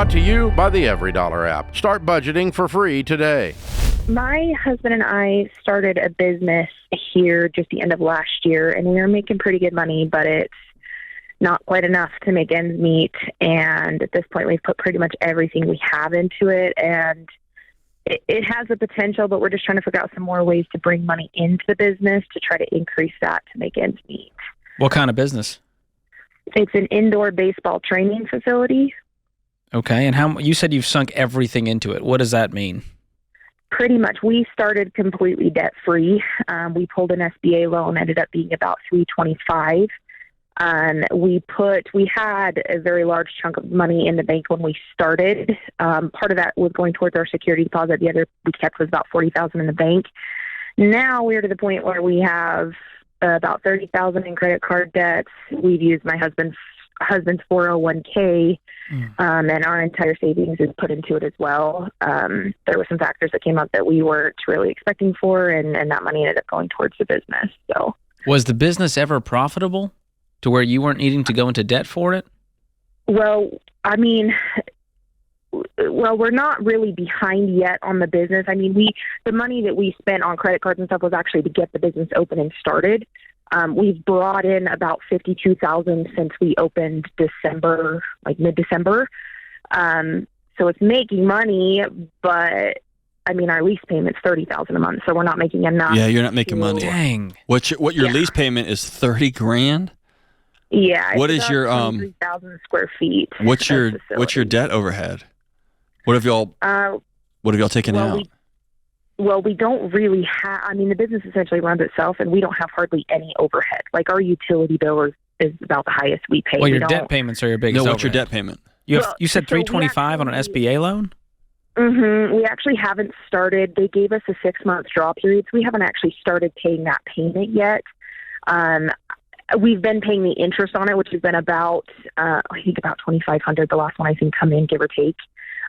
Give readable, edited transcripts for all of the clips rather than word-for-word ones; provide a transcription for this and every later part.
Brought to you by the Every Dollar app. Start budgeting for free today. My husband and I started a business here just the end of last year, and we were making pretty good money, but it's not quite enough to make ends meet. And at this point, we've put pretty much everything we have into it, and it has the potential, but we're just trying to figure out some more ways to bring money into the business to try to increase that to make ends meet. What kind of business? It's an indoor baseball training facility. Okay, and how you said you've sunk everything into it. What does that mean? Pretty much. We started completely debt-free. We pulled an SBA loan, ended up being about $325. We had a very large chunk of money in the bank when we started. Part of that was going towards our security deposit. The other we kept was about $40,000 in the bank. Now we're to the point where we have about $30,000 in credit card debts. We've used my husband's 401k, and our entire savings is put into it as well. There were some factors that came up that we weren't really expecting for, and that money ended up going towards the business. So, was the business ever profitable to where you weren't needing to go into debt for it? Well, I mean, we're not really behind yet on the business. I mean, the money that we spent on credit cards and stuff was actually to get the business open and started. We've brought in about $52,000 since we opened December, like mid-December. So it's making money, but I mean, our lease payment's $30,000 a month, so we're not making enough. Yeah, you're not making money. Dang. What your lease payment is $30,000? Yeah. What is your 3,000 square feet? What's your debt overhead? What have y'all taken out? We don't really have. I mean, the business essentially runs itself, and we don't have hardly any overhead. Like our utility bill is about the highest we pay. Well, your debt payments are your biggest. No, what's overhead. your debt payment? You said $325 on an SBA loan. Mm-hmm. We actually haven't started. They gave us a 6-month draw period, so we haven't actually started paying that payment yet. We've been paying the interest on it, which has been about I think about $2,500. The last one I think come in, give or take.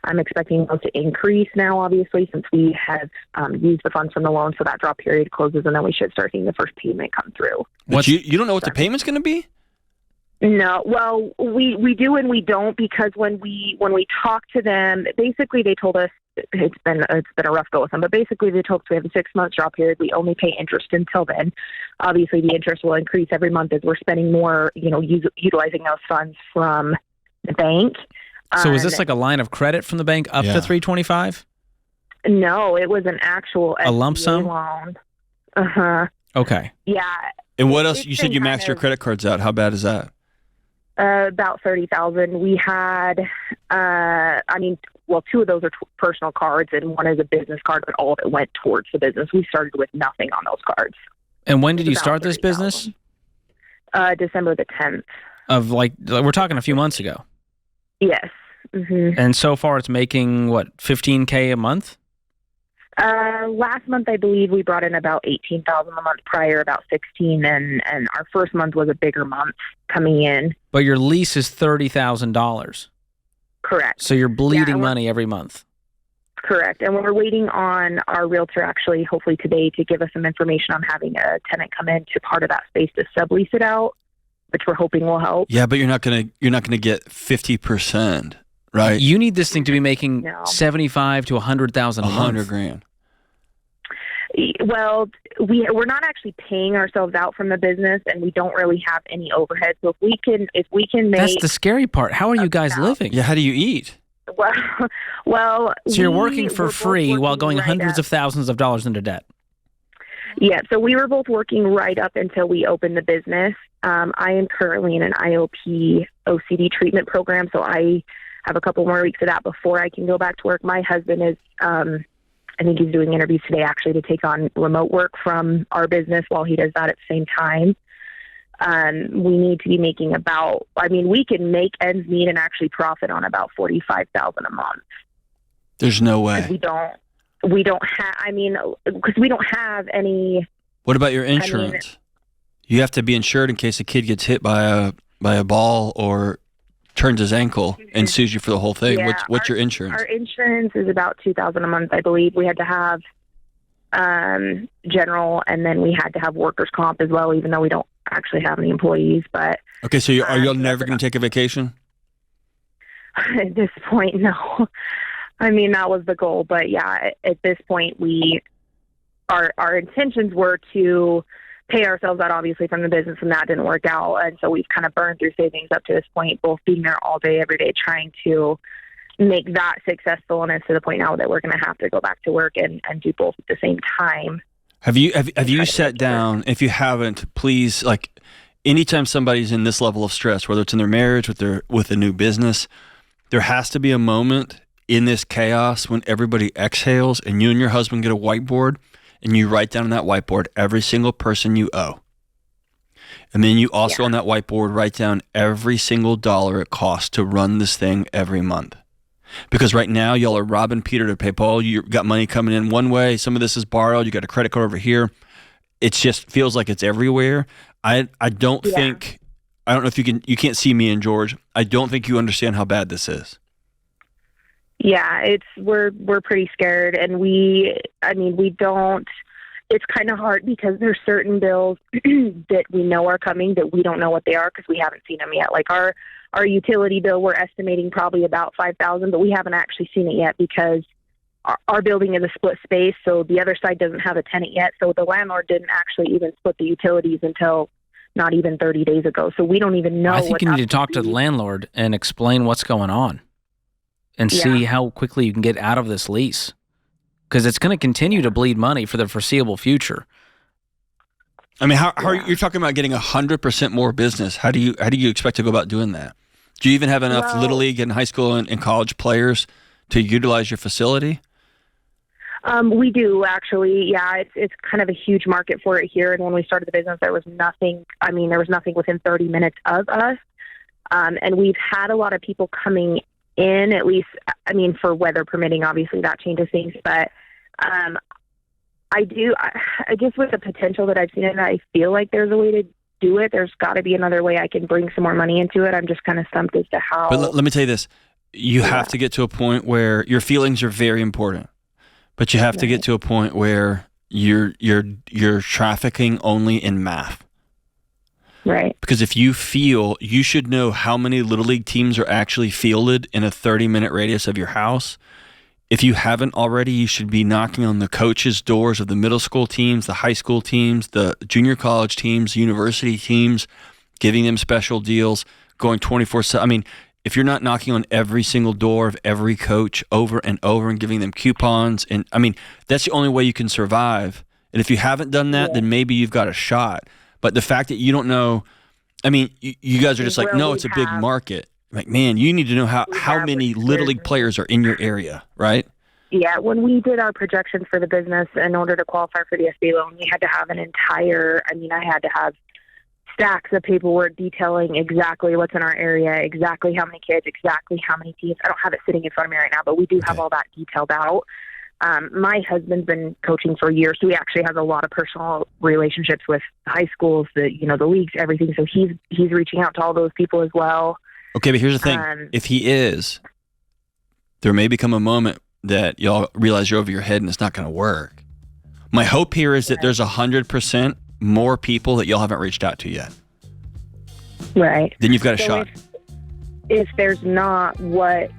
I'm expecting those to increase now, obviously, since we have used the funds from the loan, so that drop period closes, and then we should start seeing the first payment come through. But you don't know what the payment's going to be? No. Well, we do and we don't, because when we talk to them, basically they told us it's been a rough go with them, but basically they told us we have a 6-month drop period. We only pay interest until then. Obviously, the interest will increase every month as we're spending more, utilizing those funds from the bank. So is this like a line of credit from the bank up to $325? No, it was an actual a lump sum loan. Uh-huh. Okay. Yeah. And what else? You said you maxed your credit cards out. How bad is that? About $30,000. We had, 2 of those are personal cards, and one is a business card, but all of it went towards the business. We started with nothing on those cards. And when did you start this business? December the 10th. We're talking a few months ago. Yes. Mm-hmm. And so far it's making, what, $15K a month? Last month, I believe we brought in about $18,000 a month, prior about $16,000, and our first month was a bigger month coming in. But your lease is $30,000. Correct. So you're bleeding money every month. Correct. And we're waiting on our realtor, actually, hopefully today, to give us some information on having a tenant come in to part of that space to sublease it out, which we're hoping will help. Yeah, but you're not gonna get 50%, right? You need this thing to be making $75,000 to $100,000 a month. $100,000. Well, we're not actually paying ourselves out from the business, and we don't really have any overhead. So if we can make, that's the scary part. How are you guys living? Yeah, how do you eat? Well. So you're working for free while going hundreds of thousands of dollars into debt. Yeah, so we were both working right up until we opened the business. I am currently in an IOP OCD treatment program, so I have a couple more weeks of that before I can go back to work. My husband is, I think he's doing interviews today, actually, to take on remote work from our business while he does that at the same time. We need to be making we can make ends meet and actually profit on about $45,000 a month. There's no way. We don't have, because we don't have any. What about your insurance? You have to be insured in case a kid gets hit by a ball or turns his ankle and sues you for the whole thing. Yeah, what's your insurance? Our insurance is about $2,000 a month, I believe. We had to have general, and then we had to have workers' comp as well, even though we don't actually have any employees. But okay, so are you never going to take a vacation? At this point, no. I mean, that was the goal, but yeah, at this point, our intentions were to pay ourselves out, obviously, from the business, and that didn't work out. And so we've kind of burned through savings up to this point, both being there all day, every day, trying to make that successful. And it's to the point now that we're going to have to go back to work and do both at the same time. Have you sat down? If you haven't, please, like, anytime somebody's in this level of stress, whether it's in their marriage, with a new business, there has to be a moment in this chaos when everybody exhales and you and your husband get a whiteboard and you write down on that whiteboard every single person you owe. And then you also on that whiteboard write down every single dollar it costs to run this thing every month. Because right now y'all are robbing Peter to pay Paul. You got money coming in one way. Some of this is borrowed. You got a credit card over here. It just feels like it's everywhere. I don't think, I don't know if you can't see me and George. I don't think you understand how bad this is. Yeah, we're pretty scared, and we don't. It's kind of hard because there's certain bills that we know are coming that we don't know what they are because we haven't seen them yet. Like our utility bill, we're estimating probably about $5,000, but we haven't actually seen it yet because our building is a split space, so the other side doesn't have a tenant yet. So the landlord didn't actually even split the utilities until not even 30 days ago. So we don't even know. I think you need to talk to the landlord and explain what's going on and see how quickly you can get out of this lease, because it's going to continue to bleed money for the foreseeable future. I mean, how are you're talking about getting 100% more business? How do you expect to go about doing that? Do you even have enough Little League and high school and college players to utilize your facility? We do, actually. Yeah, it's kind of a huge market for it here. And when we started the business, there was nothing. I mean, there was nothing within 30 minutes of us. And we've had a lot of people coming in, at least, I mean, for weather permitting, obviously that changes things. But I guess with the potential that I've seen it, I feel like there's a way to do it. There's got to be another way I can bring some more money into it. I'm just kind of stumped as to how. But let me tell you this. You have to get to a point where your feelings are very important. But you have to get to a point where you're trafficking only in math. Right. Because if you feel, you should know how many Little League teams are actually fielded in a 30-minute radius of your house. If you haven't already, you should be knocking on the coaches' doors of the middle school teams, the high school teams, the junior college teams, university teams, giving them special deals, going 24/7. I mean, if you're not knocking on every single door of every coach over and over and giving them coupons, and I mean, that's the only way you can survive. And if you haven't done that, then maybe you've got a shot. But the fact that you don't know, I mean, you guys are just like, no, it's a big market. Like, man, you need to know how many Little League players are in your area, right? Yeah, when we did our projections for the business, in order to qualify for the SBA loan, we had to have I had to have stacks of paperwork detailing exactly what's in our area, exactly how many kids, exactly how many teams. I don't have it sitting in front of me right now, but we do have all that detailed out. My husband's been coaching for years, so he actually has a lot of personal relationships with high schools, the leagues, everything. So he's reaching out to all those people as well. Okay, but here's the thing. If he is, there may become a moment that y'all realize you're over your head and it's not going to work. My hope here is that there's 100% more people that y'all haven't reached out to yet. Right. Then you've got a shot. If there's not, what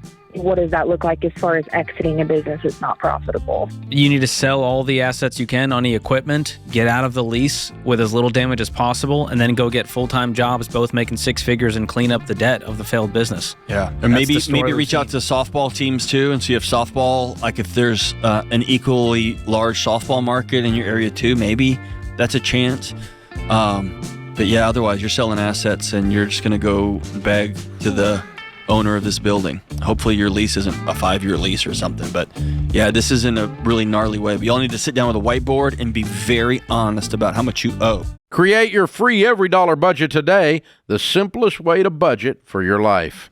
does that look like as far as exiting a business that's not profitable? You need to sell all the assets you can on the equipment, get out of the lease with as little damage as possible, and then go get full-time jobs, both making six figures, and clean up the debt of the failed business. Yeah. And maybe reach out to softball teams too and see if softball, like if there's an equally large softball market in your area too, maybe that's a chance. But yeah, otherwise you're selling assets and you're just going to go beg to the owner of this building. Hopefully your lease isn't a 5-year lease or something. But yeah, this is in a really gnarly way. But y'all need to sit down with a whiteboard and be very honest about how much you owe. Create your free every dollar budget today, the simplest way to budget for your life.